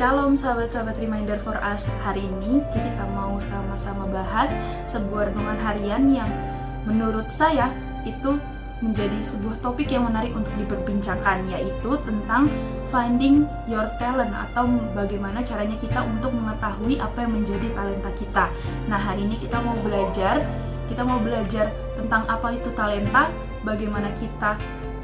Shalom sahabat-sahabat Reminder for Us. Hari ini kita mau sama-sama bahas sebuah renungan harian yang menurut saya itu menjadi sebuah topik yang menarik untuk diperbincangkan, yaitu tentang finding your talent atau bagaimana caranya kita untuk mengetahui apa yang menjadi talenta kita. Nah, hari ini kita mau belajar tentang apa itu talenta, bagaimana kita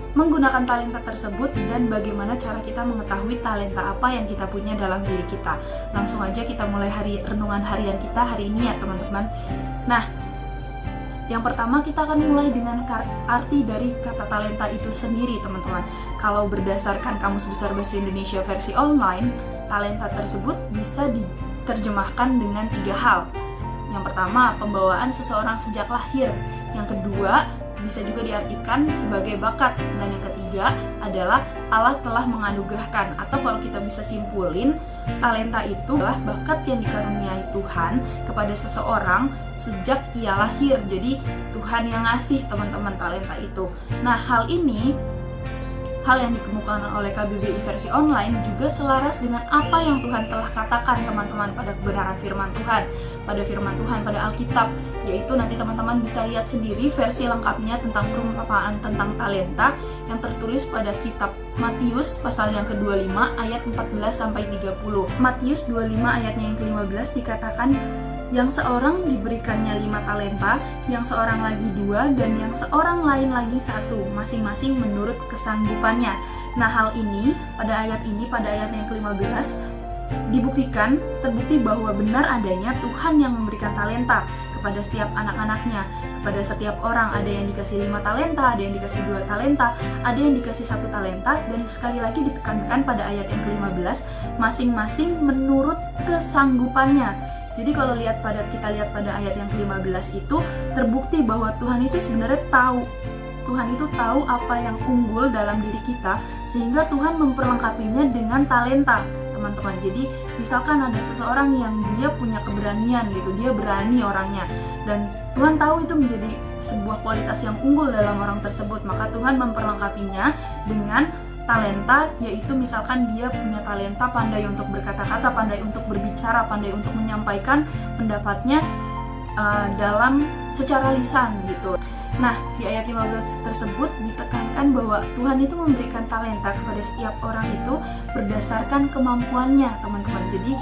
menggunakan talenta tersebut, dan bagaimana cara kita mengetahui talenta apa yang kita punya dalam diri kita. Langsung aja kita mulai renungan harian kita hari ini ya teman-teman. Nah, yang pertama kita akan mulai dengan arti dari kata talenta itu sendiri teman-teman. Kalau berdasarkan Kamus Besar Bahasa Indonesia versi online, talenta tersebut bisa diterjemahkan dengan 3 hal. Yang pertama, pembawaan seseorang sejak lahir. Yang kedua, bisa juga diartikan sebagai bakat, dan yang ketiga adalah Allah telah menganugerahkan, atau kalau kita bisa simpulin, talenta itu adalah bakat yang dikaruniai Tuhan kepada seseorang sejak ia lahir. Jadi Tuhan yang ngasih teman-teman talenta itu. Nah, hal yang dikemukakan oleh KBBI versi online juga selaras dengan apa yang Tuhan telah katakan teman-teman pada kebenaran firman Tuhan, pada Alkitab, yaitu nanti teman-teman bisa lihat sendiri versi lengkapnya tentang perumpamaan tentang talenta yang tertulis pada kitab Matius pasal yang ke-25 ayat 14-30. Matius 25 ayatnya yang ke-15 dikatakan, yang seorang diberikannya 5 talenta, yang seorang lagi 2, dan yang seorang lain lagi 1, masing-masing menurut kesanggupannya. Nah, hal ini, pada ayat yang ke-15, terbukti bahwa benar adanya Tuhan yang memberikan talenta kepada setiap anak-anaknya, kepada setiap orang. Ada yang dikasih 5 talenta, ada yang dikasih 2 talenta, ada yang dikasih 1 talenta, dan sekali lagi ditekankan pada ayat yang ke-15, masing-masing menurut kesanggupannya. Jadi kalau kita lihat pada ayat yang ke-15 itu terbukti bahwa Tuhan itu sebenarnya tahu. Tuhan itu tahu apa yang unggul dalam diri kita, sehingga Tuhan memperlengkapinya dengan talenta, teman-teman. Jadi misalkan ada seseorang yang dia punya keberanian gitu, dia berani orangnya, dan Tuhan tahu itu menjadi sebuah kualitas yang unggul dalam orang tersebut, maka Tuhan memperlengkapinya dengan talenta, yaitu misalkan dia punya talenta pandai untuk berkata-kata, pandai untuk berbicara, pandai untuk menyampaikan pendapatnya dalam secara lisan gitu. Nah, di ayat 15 tersebut ditekankan bahwa Tuhan itu memberikan talenta kepada setiap orang itu berdasarkan kemampuannya, teman-teman. Jadi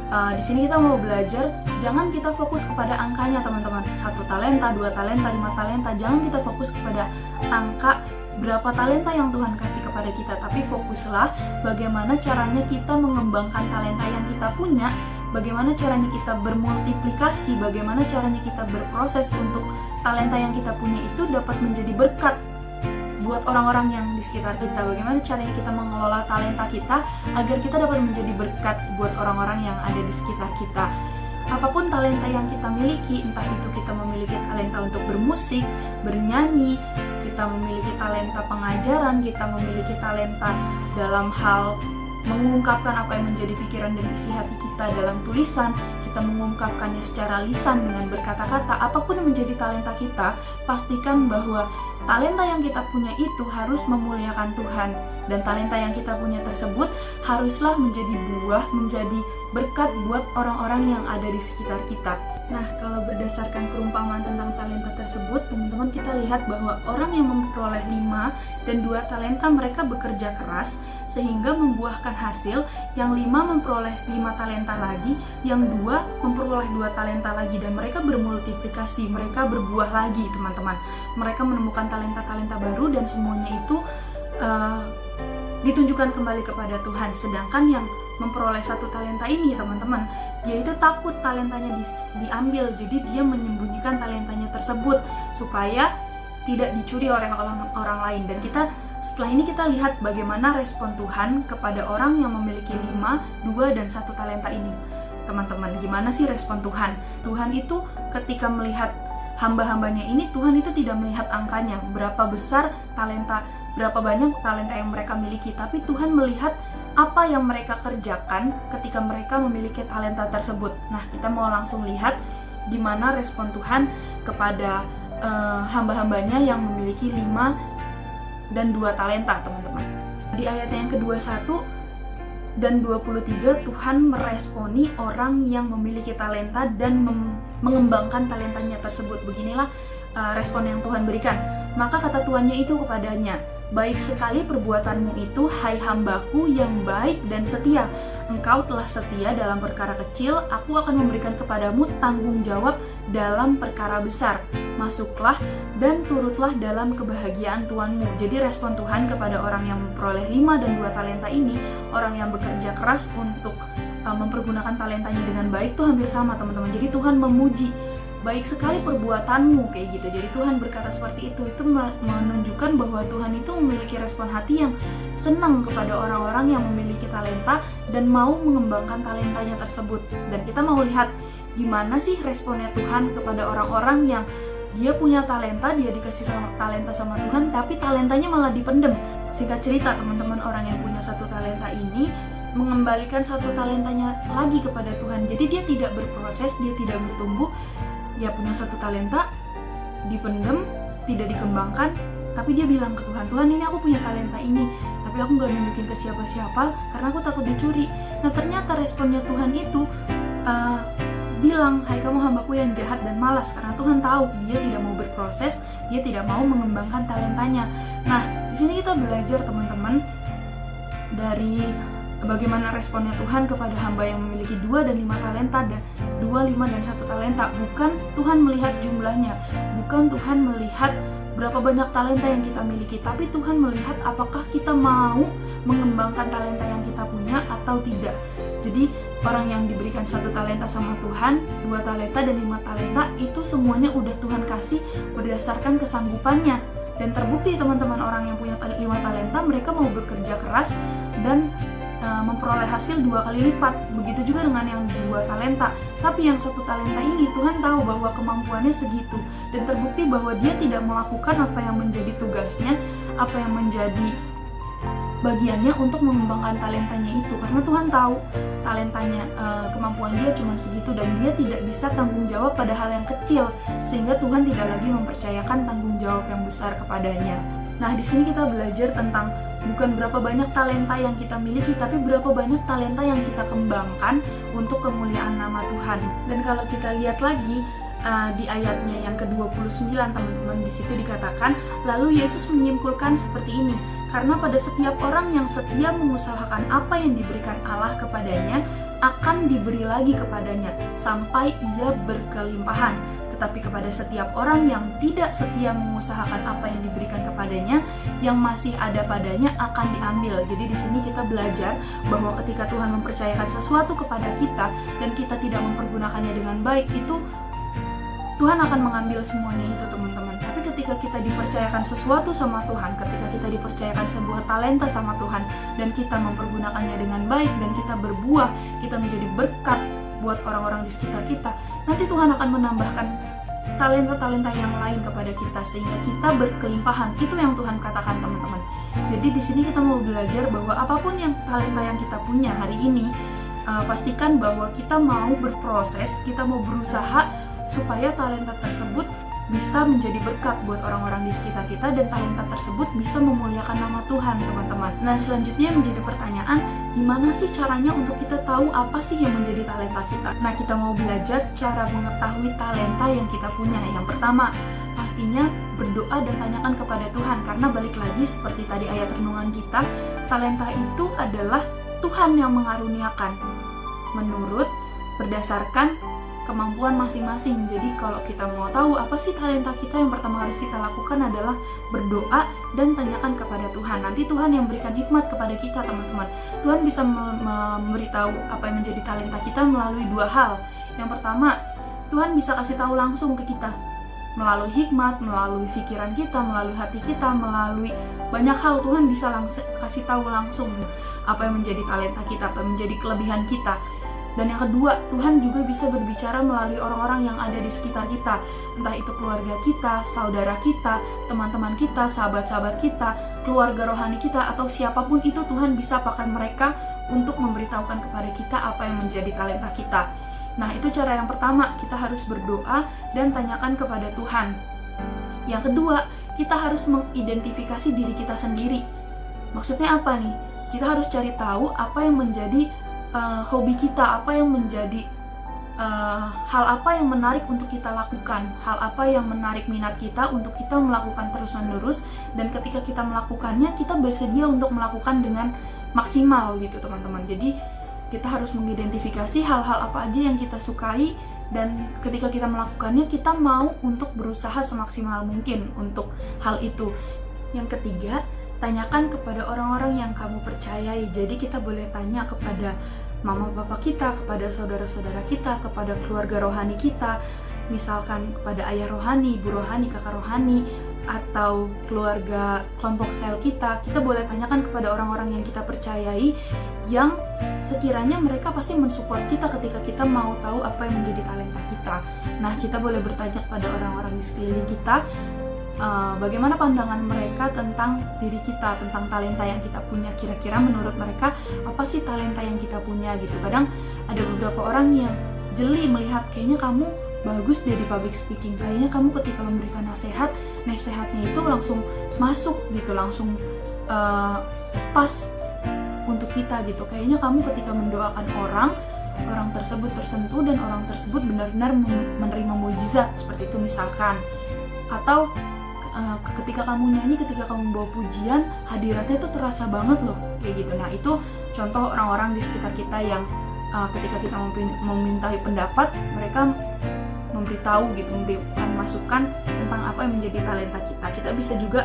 di sini kita mau belajar, jangan kita fokus kepada angkanya, teman-teman. 1 talenta, 2 talenta, 5 talenta. Jangan kita fokus kepada angka berapa talenta yang Tuhan kasih kepada kita, tapi fokuslah bagaimana caranya kita mengembangkan talenta yang kita punya, bagaimana caranya kita bermultiplikasi, bagaimana caranya kita berproses untuk talenta yang kita punya itu dapat menjadi berkat buat orang-orang yang di sekitar kita. Bagaimana caranya kita mengelola talenta kita agar kita dapat menjadi berkat buat orang-orang yang ada di sekitar kita. Apapun talenta yang kita miliki, entah itu kita memiliki talenta untuk bermusik, bernyanyi, kita memiliki talenta pengajaran, kita memiliki talenta dalam hal mengungkapkan apa yang menjadi pikiran dan isi hati kita dalam tulisan, kita mengungkapkannya secara lisan dengan berkata-kata. Apapun yang menjadi talenta kita, pastikan bahwa talenta yang kita punya itu harus memuliakan Tuhan, dan talenta yang kita punya tersebut haruslah menjadi buah, menjadi berkat buat orang-orang yang ada di sekitar kita. Nah, kalau berdasarkan perumpamaan tentang talenta tersebut, teman-teman, kita lihat bahwa orang yang memperoleh 5 dan 2 talenta, mereka bekerja keras sehingga membuahkan hasil. Yang 5 memperoleh 5 talenta lagi, yang 2 memperoleh 2 talenta lagi, dan mereka bermultiplikasi, mereka berbuah lagi, teman-teman. Mereka menemukan talenta-talenta baru, dan semuanya itu ditunjukkan kembali kepada Tuhan. Sedangkan yang memperoleh 1 talenta ini, teman-teman, dia itu takut talentanya diambil, jadi dia menyembunyikan talentanya tersebut supaya tidak dicuri oleh orang lain. Dan setelah ini kita lihat bagaimana respon Tuhan kepada orang yang memiliki 5, 2, dan 1 talenta ini. Teman-teman, gimana sih respon Tuhan? Tuhan itu ketika melihat hamba-hambanya ini, Tuhan itu tidak melihat angkanya, berapa besar talenta, berapa banyak talenta yang mereka miliki, tapi Tuhan melihat apa yang mereka kerjakan ketika mereka memiliki talenta tersebut. Nah, kita mau langsung lihat gimana respon Tuhan kepada hamba-hambanya yang memiliki 5 dan 2 talenta, teman-teman. Di ayat yang ke-21 dan 23 Tuhan meresponi orang yang memiliki talenta dan mengembangkan talentanya tersebut. Beginilah respon yang Tuhan berikan. Maka kata tuannya itu kepadanya, baik sekali perbuatanmu itu, hai hambaku yang baik dan setia. Engkau telah setia dalam perkara kecil, aku akan memberikan kepadamu tanggung jawab dalam perkara besar. Masuklah dan turutlah dalam kebahagiaan Tuanmu. Jadi respon Tuhan kepada orang yang memperoleh 5 dan 2 talenta ini, orang yang bekerja keras untuk mempergunakan talentanya dengan baik, itu hampir sama teman-teman. Jadi Tuhan memuji, baik sekali perbuatanmu, kayak gitu. Jadi Tuhan berkata seperti itu menunjukkan bahwa Tuhan itu memiliki respon hati yang senang kepada orang-orang yang memiliki talenta dan mau mengembangkan talentanya tersebut. Dan kita mau lihat gimana sih responnya Tuhan kepada orang-orang yang dia punya talenta, dia dikasih talenta sama Tuhan, tapi talentanya malah dipendem. Singkat cerita teman-teman, orang yang punya 1 talenta ini mengembalikan 1 talentanya lagi kepada Tuhan. Jadi dia tidak berproses, dia tidak bertumbuh. Ya punya 1 talenta, dipendem, tidak dikembangkan, tapi dia bilang ke Tuhan, Tuhan ini aku punya talenta ini, tapi aku gak nunjukin ke siapa-siapa karena aku takut dicuri. Nah ternyata responnya Tuhan itu bilang, hai kamu hambaku yang jahat dan malas, karena Tuhan tahu dia tidak mau berproses, dia tidak mau mengembangkan talentanya. Nah di sini kita belajar teman-teman dari bagaimana responnya Tuhan kepada hamba yang memiliki 2 dan 5 talenta dan 2, 5, dan 1 talenta. Bukan Tuhan melihat jumlahnya, bukan Tuhan melihat berapa banyak talenta yang kita miliki, tapi Tuhan melihat apakah kita mau mengembangkan talenta yang kita punya atau tidak. Jadi orang yang diberikan 1 talenta sama Tuhan, 2 talenta dan 5 talenta, itu semuanya udah Tuhan kasih berdasarkan kesanggupannya. Dan terbukti teman-teman, orang yang punya 5 talenta, mereka mau bekerja keras dan memperoleh hasil 2 kali lipat. Begitu juga dengan yang 2 talenta. Tapi yang 1 talenta ini Tuhan tahu bahwa kemampuannya segitu, dan terbukti bahwa dia tidak melakukan apa yang menjadi tugasnya, apa yang menjadi bagiannya untuk mengembangkan talentanya itu, karena Tuhan tahu talentanya, kemampuan dia cuma segitu dan dia tidak bisa tanggung jawab pada hal yang kecil, sehingga Tuhan tidak lagi mempercayakan tanggung jawab yang besar kepadanya. Nah, di sini kita belajar tentang bukan berapa banyak talenta yang kita miliki, tapi berapa banyak talenta yang kita kembangkan untuk kemuliaan nama Tuhan. Dan kalau kita lihat lagi di ayatnya yang ke-29 teman-teman, di situ dikatakan, lalu Yesus menyimpulkan seperti ini, karena pada setiap orang yang setia mengusahakan apa yang diberikan Allah kepadanya, akan diberi lagi kepadanya sampai ia berkelimpahan. Tetapi kepada setiap orang yang tidak setia mengusahakan apa yang diberikan kepadanya, yang masih ada padanya akan diambil. Jadi di sini kita belajar bahwa ketika Tuhan mempercayakan sesuatu kepada kita dan kita tidak mempergunakannya dengan baik, itu Tuhan akan mengambil semuanya itu teman-teman. Tapi ketika kita dipercayakan sesuatu sama Tuhan, ketika kita dipercayakan sebuah talenta sama Tuhan, dan kita mempergunakannya dengan baik, dan kita berbuah, kita menjadi berkat buat orang-orang di sekitar kita, nanti Tuhan akan menambahkan talenta-talenta yang lain kepada kita sehingga kita berkelimpahan. Itu yang Tuhan katakan teman-teman. Jadi di sini kita mau belajar bahwa apapun yang talenta yang kita punya hari ini, pastikan bahwa kita mau berproses, kita mau berusaha supaya talenta tersebut bisa menjadi berkat buat orang-orang di sekitar kita, dan talenta tersebut bisa memuliakan nama Tuhan teman-teman. Nah selanjutnya menjadi pertanyaan, gimana sih caranya untuk kita tahu apa sih yang menjadi talenta kita? Nah kita mau belajar cara mengetahui talenta yang kita punya. Yang pertama, pastinya berdoa dan tanyakan kepada Tuhan, karena balik lagi seperti tadi ayat renungan kita, talenta itu adalah Tuhan yang mengaruniakan menurut berdasarkan kemampuan masing-masing. Jadi kalau kita mau tahu apa sih talenta kita, yang pertama harus kita lakukan adalah berdoa dan tanyakan kepada Tuhan. Nanti Tuhan yang berikan hikmat kepada kita teman-teman. Tuhan bisa memberitahu apa yang menjadi talenta kita melalui 2 hal. Yang pertama, Tuhan bisa kasih tahu langsung ke kita melalui hikmat, melalui pikiran kita, melalui hati kita, melalui banyak hal. Tuhan bisa kasih tahu langsung apa yang menjadi talenta kita, apa yang menjadi kelebihan kita. Dan yang kedua, Tuhan juga bisa berbicara melalui orang-orang yang ada di sekitar kita, entah itu keluarga kita, saudara kita, teman-teman kita, sahabat-sahabat kita, keluarga rohani kita, atau siapapun itu, Tuhan bisa pakai mereka untuk memberitahukan kepada kita apa yang menjadi talenta kita. Nah itu cara yang pertama, kita harus berdoa dan tanyakan kepada Tuhan. Yang kedua, kita harus mengidentifikasi diri kita sendiri. Maksudnya apa nih? Kita harus cari tahu apa yang menjadi hobi kita, apa yang menjadi hal apa yang menarik untuk kita lakukan, hal apa yang menarik minat kita untuk kita melakukan terus-menerus, dan ketika kita melakukannya, kita bersedia untuk melakukan dengan maksimal gitu teman-teman. Jadi kita harus mengidentifikasi hal-hal apa aja yang kita sukai, dan ketika kita melakukannya, kita mau untuk berusaha semaksimal mungkin untuk hal itu. Yang ketiga, tanyakan kepada orang-orang yang kamu percayai. Jadi kita boleh tanya kepada mama papa kita, kepada saudara-saudara kita, kepada keluarga rohani kita, misalkan kepada ayah rohani, ibu rohani, kakak rohani, atau keluarga kelompok sel kita. Kita boleh tanyakan kepada orang-orang yang kita percayai, yang sekiranya mereka pasti mensupport kita ketika kita mau tahu apa yang menjadi talenta kita. Nah, kita boleh bertanya kepada orang-orang di sekeliling kita, bagaimana pandangan mereka tentang diri kita, tentang talenta yang kita punya. Kira-kira menurut mereka apa sih talenta yang kita punya gitu. Kadang ada beberapa orang yang jeli melihat, kayaknya kamu bagus deh di public speaking, kayaknya kamu ketika memberikan nasihatnya itu langsung masuk gitu, langsung pas untuk kita gitu. Kayaknya kamu ketika mendoakan orang tersebut tersentuh dan orang tersebut benar-benar menerima mukjizat, seperti itu misalkan. Atau ketika kamu nyanyi, ketika kamu membawa pujian, hadiratnya itu terasa banget loh, kayak gitu. Nah, itu contoh orang-orang di sekitar kita yang ketika kita memintai pendapat, mereka memberitahu gitu, memberikan masukan tentang apa yang menjadi talenta kita. Kita bisa juga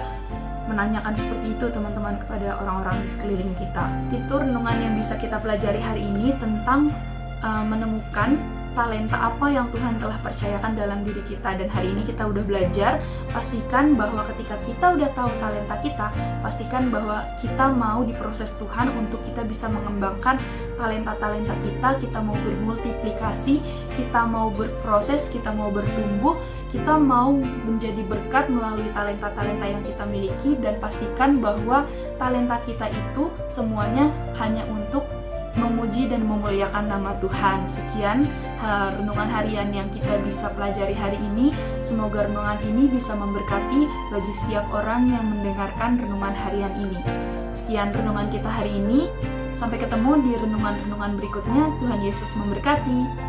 menanyakan seperti itu teman-teman kepada orang-orang di sekeliling kita. Itu renungan yang bisa kita pelajari hari ini tentang menemukan talenta apa yang Tuhan telah percayakan dalam diri kita. Dan hari ini kita udah belajar, pastikan bahwa ketika kita udah tahu talenta kita, pastikan bahwa kita mau diproses Tuhan untuk kita bisa mengembangkan talenta-talenta kita mau bermultiplikasi, kita mau berproses, kita mau bertumbuh, kita mau menjadi berkat melalui talenta-talenta yang kita miliki. Dan pastikan bahwa talenta kita itu semuanya hanya untuk memuji dan memuliakan nama Tuhan. Sekian renungan harian yang kita bisa pelajari hari ini. Semoga renungan ini bisa memberkati bagi setiap orang yang mendengarkan renungan harian ini. Sekian renungan kita hari ini. Sampai ketemu di renungan-renungan berikutnya. Tuhan Yesus memberkati.